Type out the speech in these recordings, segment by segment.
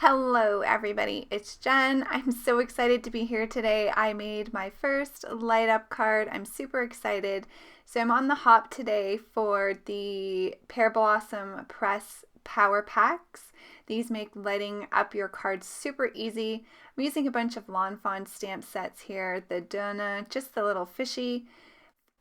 Hello everybody, it's Jen. I'm so excited to be here today. I made my first light up card. I'm super excited. So I'm on the hop today for the Pear Blossom Press Power Packs. These make lighting up your cards super easy. I'm using a bunch of Lawn Fawn stamp sets here. The Duh Nuh, just the little fishy.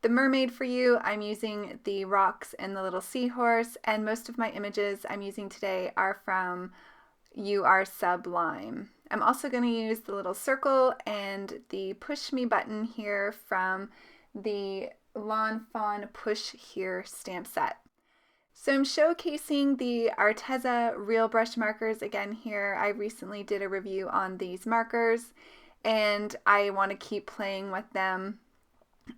The Mermaid for you, I'm using the rocks and the little seahorse, and most of my images I'm using today are from You Are Sublime. I'm also going to use the little circle and the push me button here from the Lawn Fawn Push Here stamp set. So I'm showcasing the Arteza real brush markers again here. I recently did a review on these markers and I want to keep playing with them.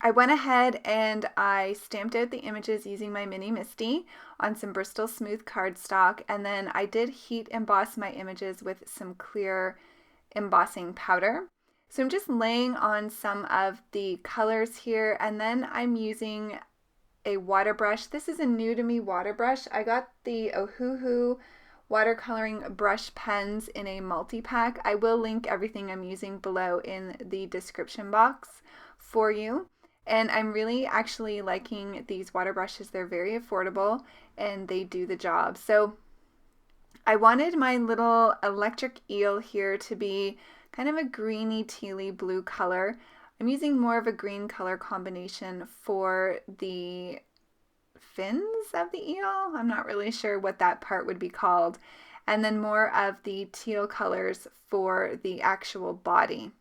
I went ahead and I stamped out the images using my Mini Misty on some Bristol Smooth cardstock, and then I did heat emboss my images with some clear embossing powder. So I'm just laying on some of the colors here, and then I'm using a water brush. This is a new to me water brush. I got the Ohuhu watercoloring brush pens in a multi-pack. I will link everything I'm using below in the description box for you. And I'm really actually liking these water brushes. They're very affordable and they do the job. So I wanted my little electric eel here to be kind of a greeny tealy blue color. I'm using more of a green color combination for the fins of the eel. I'm not really sure what that part would be called. And then more of the teal colors for the actual body.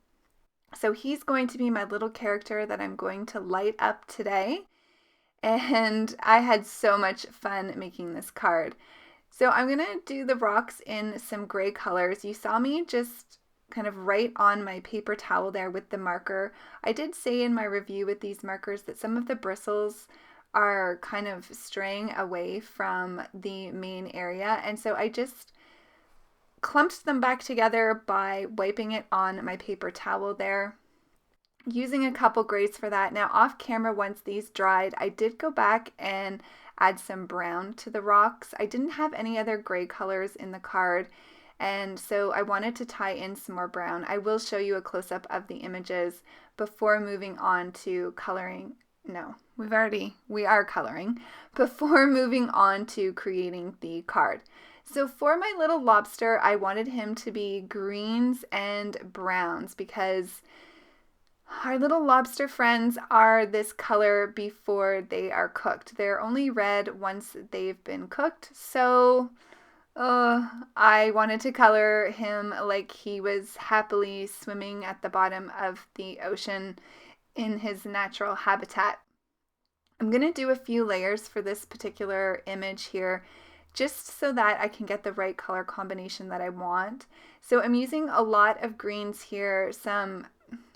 So he's going to be my little character that I'm going to light up today. And I had so much fun making this card. So I'm going to do the rocks in some gray colors. You saw me just kind of write on my paper towel there with the marker. I did say in my review with these markers that some of the bristles are kind of straying away from the main area. And so I just clumped them back together by wiping it on my paper towel there, using a couple grays for that. Now off camera, once these dried, I did go back and add some brown to the rocks. I didn't have any other gray colors in the card, and so I wanted to tie in some more brown. I will show you a close-up of the images before moving on to coloring. No, we are coloring before moving on to creating the card. So for my little lobster, I wanted him to be greens and browns because our little lobster friends are this color before they are cooked. They're only red once they've been cooked. So I wanted to color him like he was happily swimming at the bottom of the ocean in his natural habitat. I'm going to do a few layers for this particular image here, just so that I can get the right color combination that I want. So I'm using a lot of greens here, some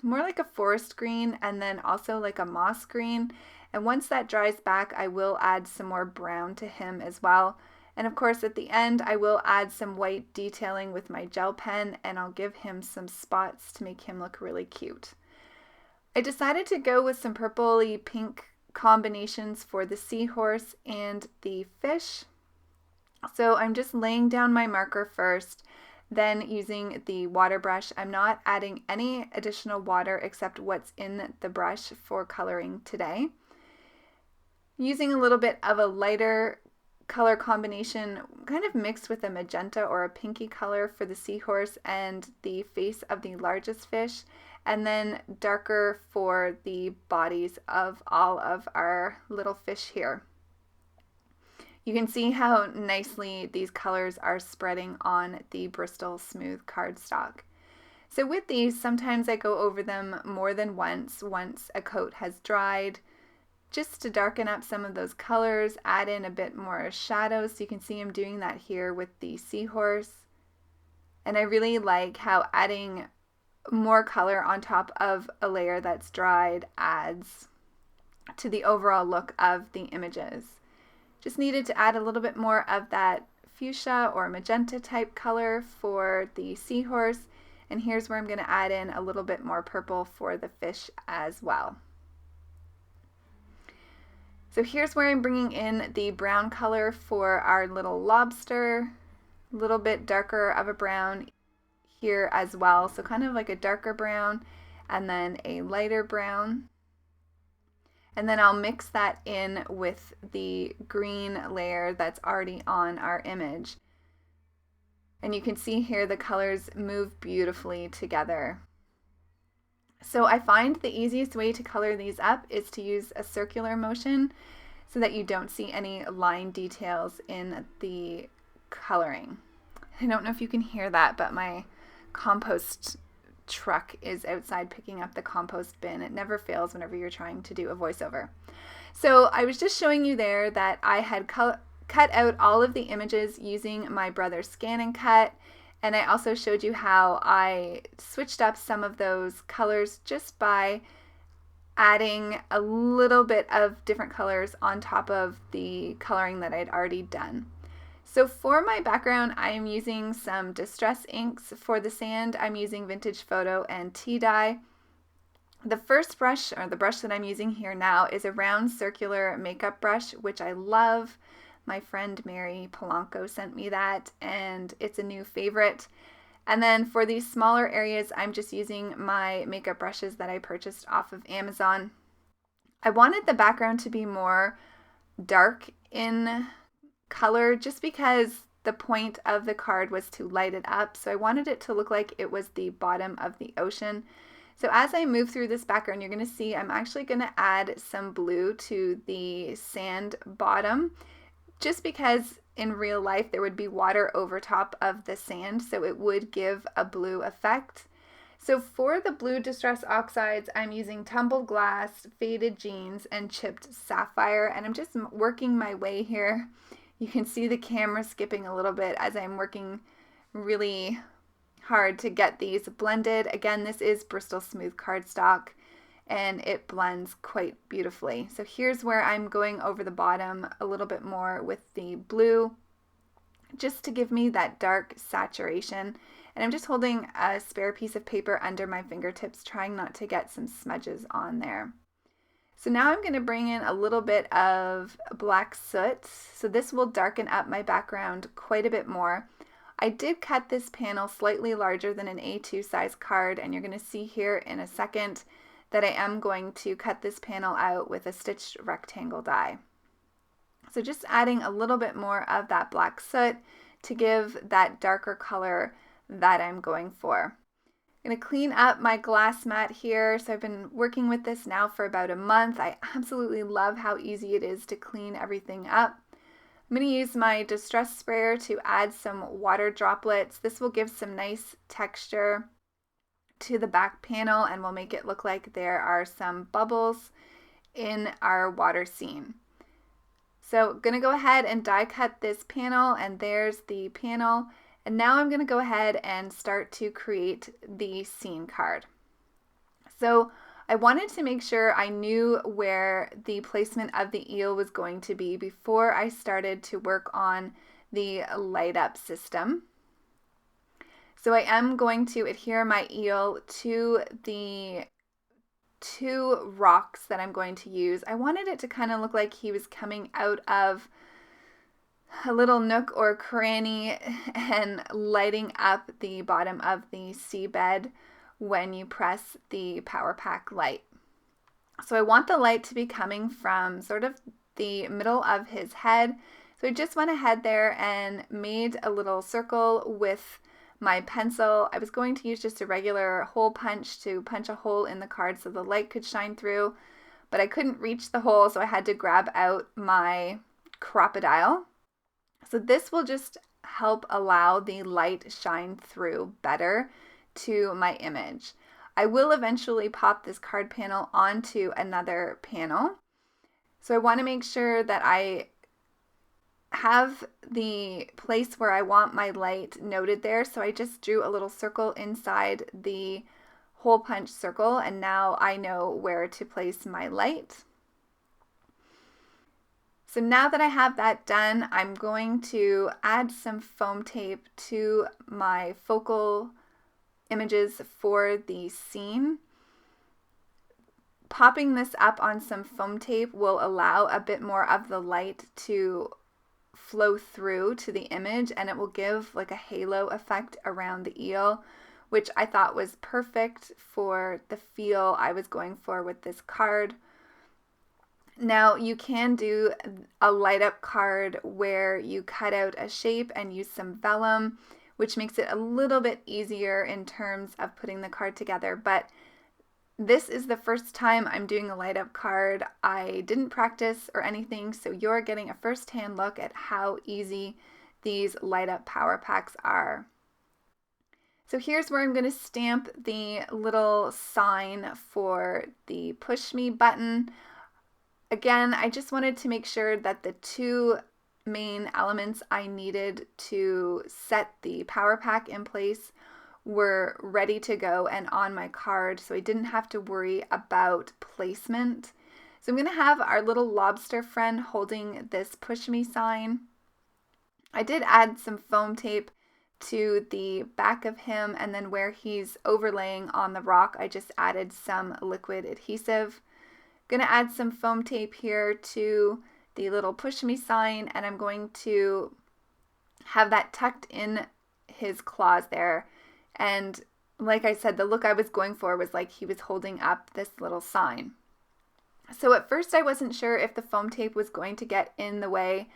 more like a forest green and then also like a moss green. And once that dries back, I will add some more brown to him as well. And of course at the end, I will add some white detailing with my gel pen, and I'll give him some spots to make him look really cute. I decided to go with some purpley pink combinations for the seahorse and the fish. So I'm just laying down my marker first, then using the water brush. I'm not adding any additional water except what's in the brush for coloring today. Using a little bit of a lighter color combination, kind of mixed with a magenta or a pinky color for the seahorse and the face of the largest fish, and then darker for the bodies of all of our little fish here. You can see how nicely these colors are spreading on the Bristol Smooth cardstock. So with these, sometimes I go over them more than once a coat has dried, just to darken up some of those colors, add in a bit more shadow. So you can see I'm doing that here with the seahorse. And I really like how adding more color on top of a layer that's dried adds to the overall look of the images. Just needed to add a little bit more of that fuchsia or magenta type color for the seahorse. And here's where I'm going to add in a little bit more purple for the fish as well. So here's where I'm bringing in the brown color for our little lobster. little bit darker of a brown here as well. So kind of like a darker brown and then a lighter brown. And then I'll mix that in with the green layer that's already on our image. And you can see here the colors move beautifully together. So I find the easiest way to color these up is to use a circular motion so that you don't see any line details in the coloring. I don't know if you can hear that, but my compost truck is outside picking up the compost bin. It never fails whenever you're trying to do a voiceover. So I was just showing you there that I had cut out all of the images using my brother's Scan and Cut, and I also showed you how I switched up some of those colors just by adding a little bit of different colors on top of the coloring that I'd already done. So for my background, I am using some distress inks. For the sand, I'm using Vintage Photo and Tea Dye. The first brush, or the brush that I'm using here now, is a round circular makeup brush, which I love. My friend Mary Polanco sent me that, and it's a new favorite. And then for these smaller areas, I'm just using my makeup brushes that I purchased off of Amazon. I wanted the background to be more dark in color just because the point of the card was to light it up. So I wanted it to look like it was the bottom of the ocean. So as I move through this background, you're going to see I'm actually going to add some blue to the sand bottom, just because in real life there would be water over top of the sand, so it would give a blue effect. So for the blue Distress Oxides, I'm using Tumbled Glass, Faded Jeans, and Chipped Sapphire, and I'm just working my way here. You can see the camera skipping a little bit as I'm working really hard to get these blended. Again, this is Bristol Smooth cardstock, and it blends quite beautifully. So here's where I'm going over the bottom a little bit more with the blue, just to give me that dark saturation. And I'm just holding a spare piece of paper under my fingertips, trying not to get some smudges on there. So now I'm going to bring in a little bit of black soot. So this will darken up my background quite a bit more. I did cut this panel slightly larger than an A2 size card, and you're going to see here in a second that I am going to cut this panel out with a stitched rectangle die. So just adding a little bit more of that black soot to give that darker color that I'm going for. I'm going to clean up my glass mat here. So I've been working with this now for about a month. I absolutely love how easy it is to clean everything up. I'm going to use my distress sprayer to add some water droplets. This will give some nice texture to the back panel and will make it look like there are some bubbles in our water scene. So I'm going to go ahead and die cut this panel, and there's the panel. And now I'm going to go ahead and start to create the scene card. So I wanted to make sure I knew where the placement of the eel was going to be before I started to work on the light up system. So I am going to adhere my eel to the two rocks that I'm going to use. I wanted it to kind of look like he was coming out of a little nook or cranny and lighting up the bottom of the seabed when you press the Power Pack light. So I want the light to be coming from sort of the middle of his head. So I just went ahead there and made a little circle with my pencil. I was going to use just a regular hole punch to punch a hole in the card so the light could shine through, but I couldn't reach the hole, so I had to grab out my crocodile. So this will just help allow the light shine through better to my image. I will eventually pop this card panel onto another panel. So I want to make sure that I have the place where I want my light noted there. So I just drew a little circle inside the hole punch circle, and now I know where to place my light. So now that I have that done, I'm going to add some foam tape to my focal images for the scene. Popping this up on some foam tape will allow a bit more of the light to flow through to the image, and it will give like a halo effect around the eel, which I thought was perfect for the feel I was going for with this card. Now you can do a light up card where you cut out a shape and use some vellum, which makes it a little bit easier in terms of putting the card together, but this is the first time I'm doing a light up card. I didn't practice or anything, so you're getting a first-hand look at how easy these light up power packs are. So here's where I'm going to stamp the little sign for the push me button. Again, I just wanted to make sure that the two main elements I needed to set the power pack in place were ready to go and on my card, so I didn't have to worry about placement. So I'm going to have our little lobster friend holding this push me sign. I did add some foam tape to the back of him, and then where he's overlaying on the rock, I just added some liquid adhesive. I'm going to add some foam tape here to the little push me sign, and I'm going to have that tucked in his claws there. And like I said, the look I was going for was like he was holding up this little sign. So at first I wasn't sure if the foam tape was going to get in the way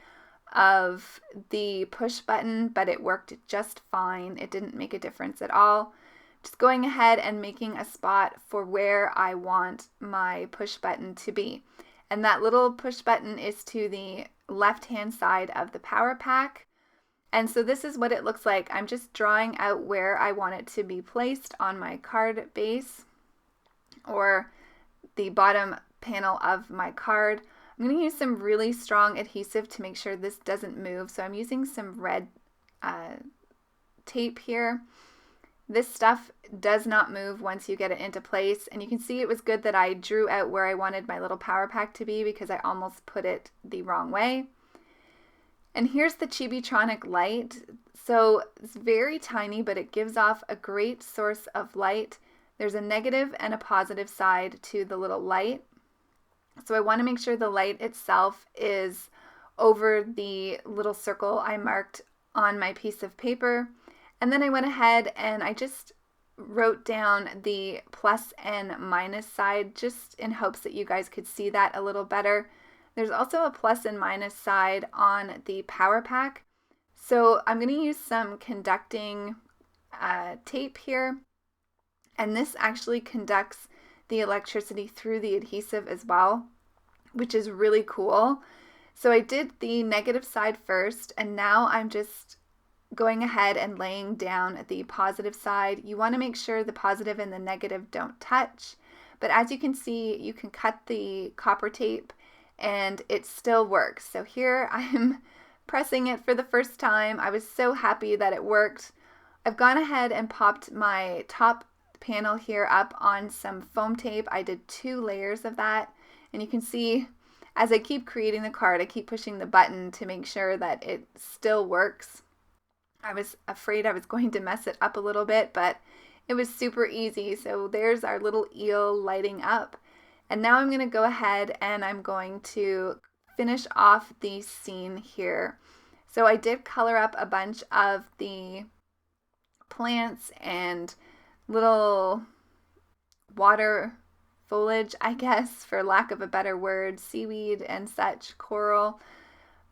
of the push button, but it worked just fine. It didn't make a difference at all. Just going ahead and making a spot for where I want my push button to be. And that little push button is to the left-hand side of the power pack. And so this is what it looks like. I'm just drawing out where I want it to be placed on my card base or the bottom panel of my card. I'm going to use some really strong adhesive to make sure this doesn't move. So I'm using some red tape here. This stuff does not move once you get it into place. And you can see it was good that I drew out where I wanted my little power pack to be because I almost put it the wrong way. And here's the Chibitronic light. So it's very tiny, but it gives off a great source of light. There's a negative and a positive side to the little light. So I want to make sure the light itself is over the little circle I marked on my piece of paper. And then I went ahead and I just wrote down the plus and minus side just in hopes that you guys could see that a little better. There's also a plus and minus side on the power pack. So I'm going to use some conducting tape here. And this actually conducts the electricity through the adhesive as well, which is really cool. So I did the negative side first, and now I'm just going ahead and laying down the positive side. You want to make sure the positive and the negative don't touch. But as you can see, you can cut the copper tape and it still works. So here I'm pressing it for the first time. I was so happy that it worked. I've gone ahead and popped my top panel here up on some foam tape. I did 2 layers of that, and you can see as I keep creating the card, I keep pushing the button to make sure that it still works. I was afraid I was going to mess it up a little bit, but it was super easy. So there's our little eel lighting up. And now I'm going to go ahead and I'm going to finish off the scene here. So I did color up a bunch of the plants and little water foliage, I guess, for lack of a better word, seaweed and such, coral,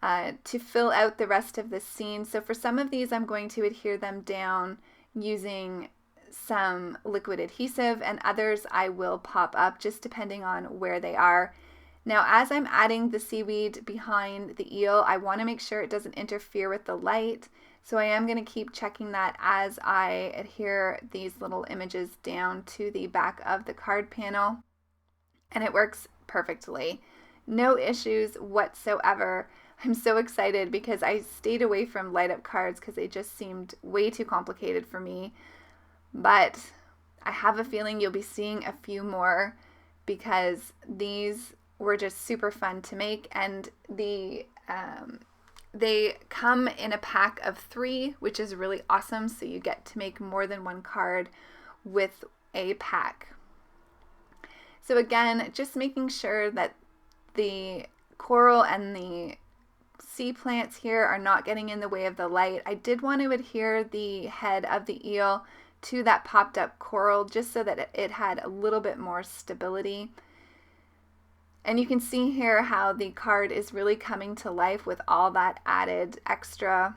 to fill out the rest of the scene. So for some of these, I'm going to adhere them down using some liquid adhesive, and others I will pop up just depending on where they are. Now, as I'm adding the seaweed behind the eel, I want to make sure it doesn't interfere with the light. So I am going to keep checking that as I adhere these little images down to the back of the card panel. And it works perfectly. No issues whatsoever. I'm so excited because I stayed away from light up cards because they just seemed way too complicated for me. But I have a feeling you'll be seeing a few more because these were just super fun to make, and they come in a pack of 3, which is really awesome, so you get to make more than one card with a pack. So again, just making sure that the coral and the sea plants here are not getting in the way of the light. I did want to adhere the head of the eel to that popped up coral just so that it had a little bit more stability. And you can see here how the card is really coming to life with all that added extra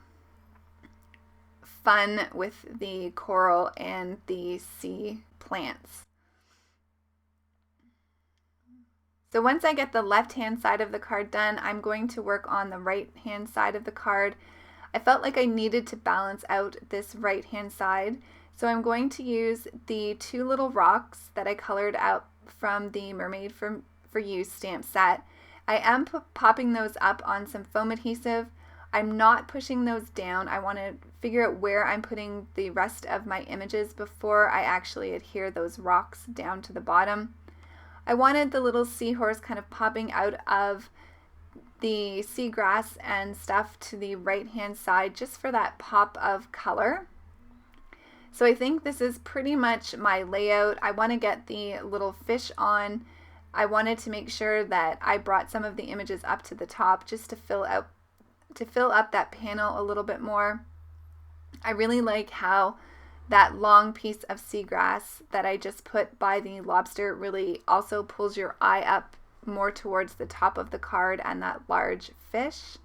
fun with the coral and the sea plants. So once I get the left-hand side of the card done, I'm going to work on the right-hand side of the card. I felt like I needed to balance out this right-hand side, so I'm going to use the two little rocks that I colored out from the Mermaid for You stamp set. I am popping those up on some foam adhesive. I'm not pushing those down. I want to figure out where I'm putting the rest of my images before I actually adhere those rocks down to the bottom. I wanted the little seahorse kind of popping out of the seagrass and stuff to the right hand side just for that pop of color. So I think this is pretty much my layout. I want to get the little fish on. I wanted to make sure that I brought some of the images up to the top just to fill up that panel a little bit more. I really like how that long piece of seagrass that I just put by the lobster really also pulls your eye up more towards the top of the card and that large fish.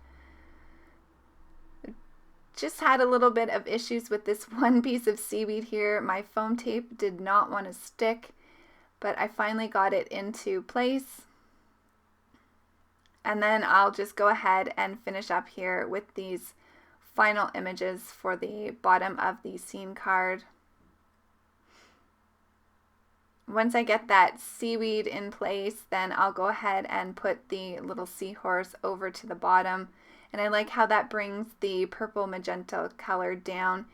Just had a little bit of issues with this one piece of seaweed here. My foam tape did not want to stick, but I finally got it into place. And then I'll just go ahead and finish up here with these final images for the bottom of the scene card. Once I get that seaweed in place, then I'll go ahead and put the little seahorse over to the bottom. And I like how that brings the purple magenta color down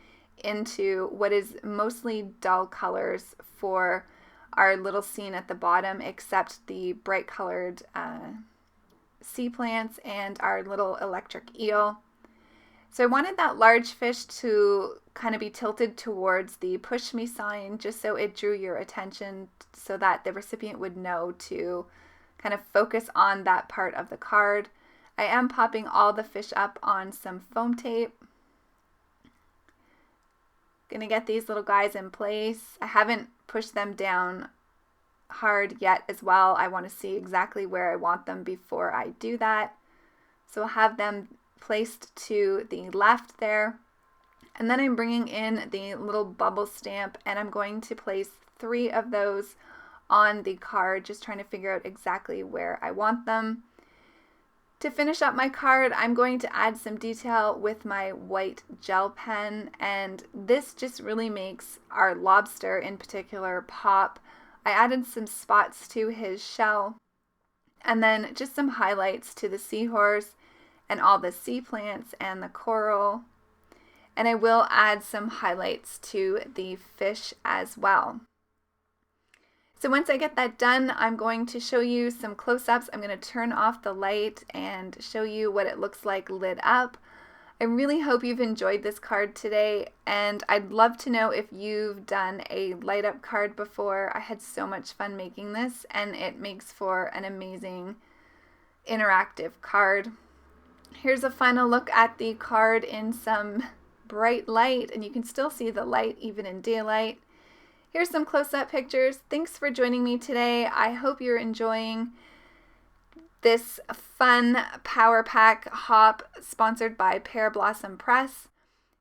into what is mostly dull colors for our little scene at the bottom, except the bright colored sea plants and our little electric eel. So I wanted that large fish to kind of be tilted towards the push me sign just so it drew your attention so that the recipient would know to kind of focus on that part of the card. I am popping all the fish up on some foam tape. Gonna get these little guys in place. I haven't pushed them down hard yet as well. I want to see exactly where I want them before I do that. So I'll have them placed to the left there. And then I'm bringing in the little bubble stamp and I'm going to place 3 of those on the card, just trying to figure out exactly where I want them. To finish up my card, I'm going to add some detail with my white gel pen, and this just really makes our lobster in particular pop. I added some spots to his shell and then just some highlights to the seahorse and all the sea plants and the coral. And I will add some highlights to the fish as well. So once I get that done, I'm going to show you some close-ups. I'm going to turn off the light and show you what it looks like lit up. I really hope you've enjoyed this card today, and I'd love to know if you've done a light up card before. I had so much fun making this, and it makes for an amazing interactive card. Here's a final look at the card in some bright light, and you can still see the light even in daylight. Here's some close-up pictures. Thanks for joining me today. I hope you're enjoying this fun Power Pack hop sponsored by Pear Blossom Press.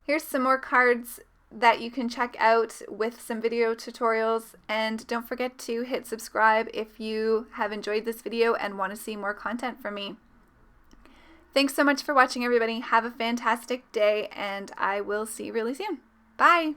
Here's some more cards that you can check out with some video tutorials, and don't forget to hit subscribe if you have enjoyed this video and want to see more content from me. Thanks so much for watching, everybody. Have a fantastic day, and I will see you really soon. Bye!